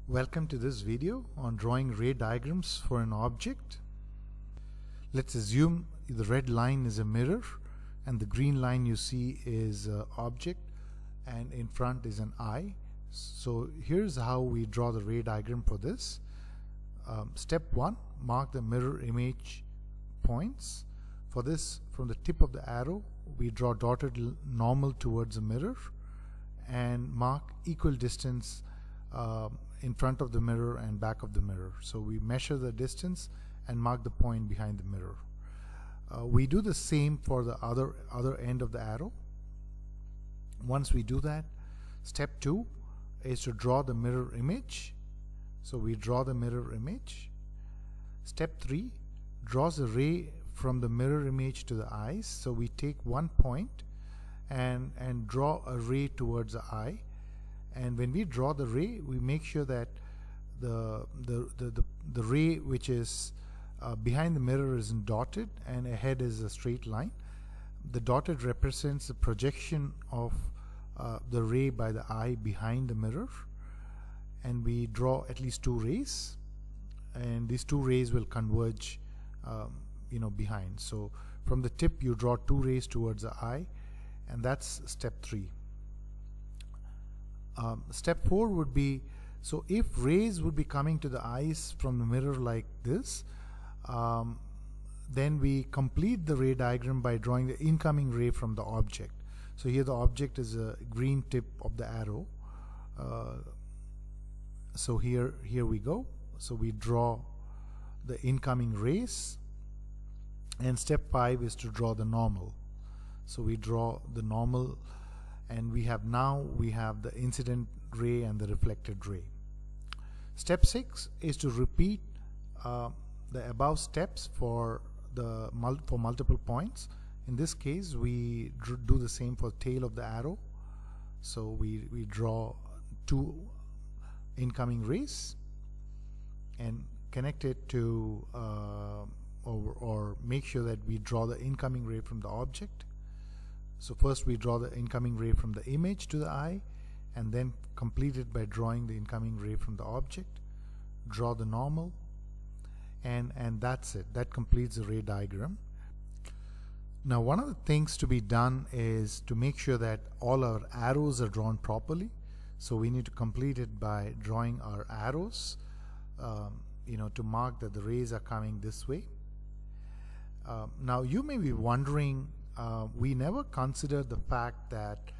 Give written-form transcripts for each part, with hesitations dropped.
Welcome to this video on drawing ray diagrams for an object. Let's assume the red line is a mirror and the green line you see is an object and in front is an eye. So here's how we draw the ray diagram for this. Step 1, mark the mirror image points. For this, from the tip of the arrow we draw dotted normal towards the mirror and mark equal distance in front of the mirror and back of the mirror. So we measure the distance and mark the point behind the mirror. We do the same for the other end of the arrow. Once we do that, step 2 is to draw the mirror image. So we draw the mirror image. Step 3 draws a ray from the mirror image to the eyes. So we take one point and draw a ray towards the eye. And when we draw the ray, we make sure that the ray which is behind the mirror isn't dotted and ahead is a straight line. The dotted represents the projection of the ray by the eye behind the mirror, and we draw at least two rays, and these two rays will converge behind. So from the tip you draw two rays towards the eye, and that's step 3. Step 4 would be, so if rays would be coming to the eyes from the mirror like this, then we complete the ray diagram by drawing the incoming ray from the object. So here the object is a green tip of the arrow. So here we go. So we draw the incoming rays, and step 5 is to draw the normal. So we draw the normal, and we have the incident ray and the reflected ray. Step 6 is to repeat the above steps for multiple points. In this case we do the same for tail of the arrow. So we draw two incoming rays and connect it to or make sure that we draw the incoming ray from the object. So first we draw the incoming ray from the image to the eye, and then complete it by drawing the incoming ray from the object, draw the normal, and that's it. That completes the ray diagram. Now one of the things to be done is to make sure that all our arrows are drawn properly. So we need to complete it by drawing our arrows to mark that the rays are coming this way. Now you may be wondering, we never considered the fact that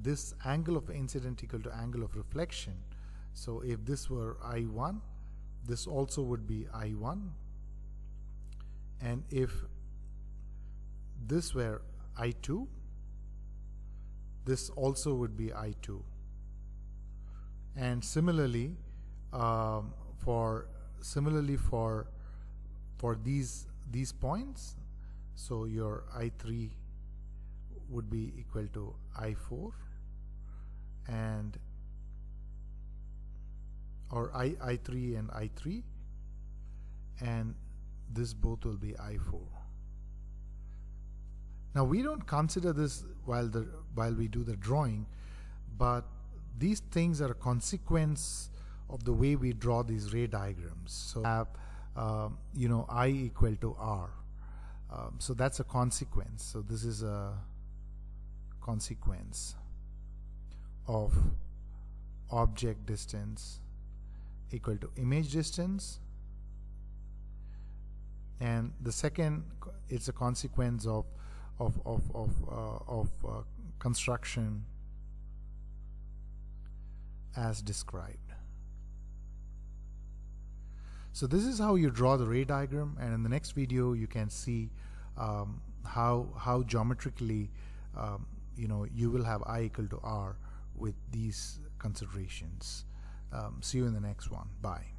this angle of incident equal to angle of reflection. So if this were I1, this also would be I1, and if this were I2, this also would be I2. And similarly for these points, so your I3 would be equal to I4, and or I3 and I3, and this both will be I4. Now we don't consider this while we do the drawing, but these things are a consequence of the way we draw these ray diagrams. So we have I equal to R. So that's a consequence. So this is a consequence of object distance equal to image distance, and the second, it's a consequence of construction as described. So this is how you draw the ray diagram, and in the next video you can see how geometrically you will have I equal to R with these considerations. See you in the next one. Bye.